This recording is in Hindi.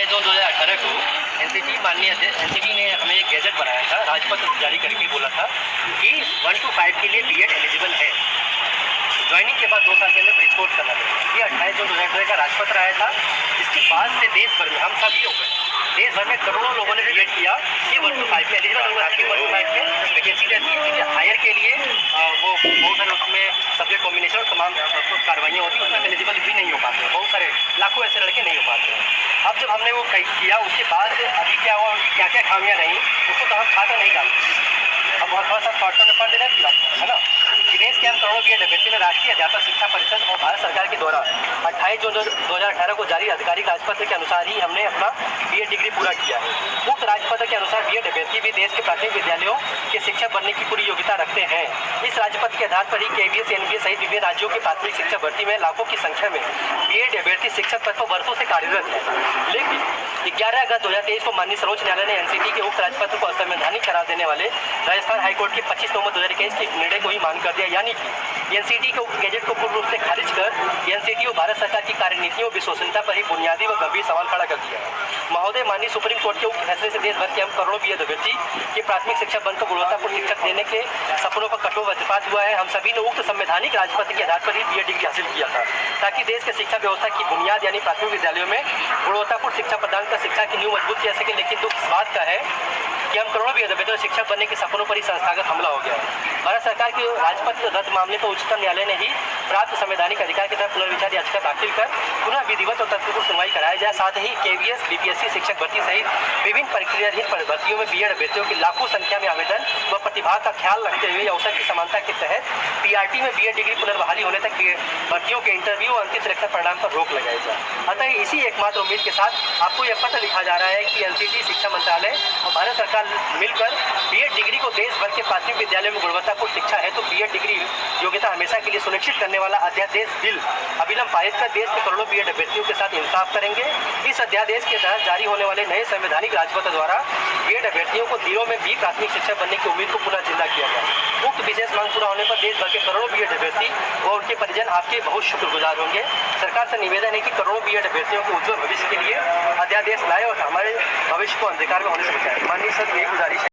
जून 2018 को एनसीटी माननीय एनसीटी ने हमें एक गैजेट बनाया था, राजपत्र जारी करके बोला था कि 1 to 5 के लिए बीएड एलिजिबल है। ज्वाइनिंग के बाद 2 साल के अंदर रिपोर्ट करना पड़ेगा। ये 28 जून 2018 का राजपत्र आया था। इसके बाद से देश भर में हम सभी हो गए, देश भर में करोड़ों लोगों ने बीएड किया। ये 1 to 5 में एलिजिबल होगा कि 1 to 5 में वैकेंसी रहती है, क्योंकि हायर के लिए वो बहुत सारे उसमें सब्जेक्ट कॉम्बिनेशन और तमाम कार्रवाइयाँ होती है, उसमें एलिजिबल भी नहीं हो पाते। बहुत सारे लाखों ऐसे लड़के नहीं हो पाते। अब जब हमने वो किया उसके बाद अभी क्या हुआ, उनकी क्या क्या खामियाँ रहीं उसको तो हम खाकर नहीं डालते। अब बहुत थोड़ा सा शॉर्ट में पढ़ देना है ना। दिनेश के हम करोड़ों बीएड अभ्यर्थी में राष्ट्रीय अध्यापक शिक्षा परिषद और भारत सरकार के द्वारा 28 जून 2018 को जारी आधिकारिक राजपत्र के अनुसार ही हमने अपना बीएड डिग्री पूरा किया है। उक्त राजपत्र के अनुसार बीएड अभ्यर्थी भी देश के प्राथमिक विद्यालयों के शिक्षक बनने की पूरी योग्यता रखते हैं। इस राजपत्र के आधार पर ही केवीएस, एनबीएस सहित विभिन्न राज्यों की प्राथमिक शिक्षा भर्ती में लाखों की संख्या में बीएड अभ्यर्थी शिक्षक पद पर वर्षों से कार्यरत है। लेकिन 11 अगस्त 2023 को माननीय सर्वोच्च न्यायालय ने एनसीटी के उक्त राजपत्र को असंवैधानिक करार देने वाले राजस्थान हाईकोर्ट के 25 नवंबर 2021 के निर्णय को ही मांग कर दिया, यानी कि एनसीटी के उक्त गैजेट को पूर्ण रूप से खारिज कर एनसीटी और भारत सरकार की कार्यनीतियों और विश्वसनीयता पर ही बुनियादी व गंभीर सवाल खड़ा कर दिया है। महोदय, माननीय सुप्रीम कोर्ट के उक्त फैसले से देश भर के हम करोड़ों बीएड अभ्यर्थी के प्राथमिक शिक्षा बंद को गुणवत्तापूर्ण शिक्षक देने के सपनों पर कठोर वज्रपात हुआ है। हम सभी ने उक्त संवैधानिक राजपत्र के आधार पर ही बीएड डिग्री हासिल किया था, ताकि देश के शिक्षा व्यवस्था की बुनियाद यानी प्राथमिक विद्यालयों में गुणवत्तापूर्ण शिक्षा प्रदान कर शिक्षा की नींव मजबूत किया सके। लेकिन दुख इस बात का है कि हम करोड़ों बीएड अभ्यर्थियों शिक्षक बनने के सपनों पर ही संस्थागत हमला हो गया है। भारत सरकार के राजपत्र रद्द मामले पर उच्चतम न्यायालय ने ही प्राप्त संवैधानिक अधिकार की तरफ पुनर्विचार याचिका दाखिल कर पुनः विधिवत और तथ्यपूर्ण सुनवाई कराया जाए। साथ ही केवीएस, बीपीएससी शिक्षक भर्ती सहित विभिन्न प्रक्रियारहित भर्तियों में बीएड अभ्यर्थियों की लाखों संख्या में आवेदन व प्रतिभा का ख्याल रखते हुए अवसर की समानता के तहत पीआरटी में बीएड डिग्री पुनर्बहाली होने तक भर्तियों के इंटरव्यू और अंतिम सिलेक्शन परिणाम पर रोक लगाई जाए। अतः इसी एकमात्र उम्मीद के साथ आपको यह पत्र लिखा जा रहा है कि एनसीटी, शिक्षा मंत्रालय और भारत सरकार मिलकर बीएड डिग्री को देश भर के प्राथमिक विद्यालयों में गुणवत्तापूर्ण शिक्षा है तो बीएड डिग्री योग्यता हमेशा के लिए सुनिश्चित करने वाला अध्यादेश बिल अविलंब पारित कर देश के करोड़ों बीएड अभ्यर्थियों के साथ इंसाफ करेंगे। इस अध्यादेश के तहत जारी होने वाले नए संवैधानिक राजपत्र द्वारा बीएड अभ्यर्थियों को दिनों में भी प्राथमिक शिक्षक बनने की उम्मीद को पुनः जिंदा किया जाए। उक्त विशेष मांग पूरा होने पर देश भर के करोड़ों बीएड अभ्यर्थी व उनके परिजन आपके बहुत शुक्रगुजार होंगे। सरकार से निवेदन है कि करोड़ों बीएड अभ्यर्थियों को उज्जवल भविष्य के लिए अध्यादेश लाए और हमारे भविष्य को अंधकार में होने से बचाए। माननीय सर, यही गुजारिश है।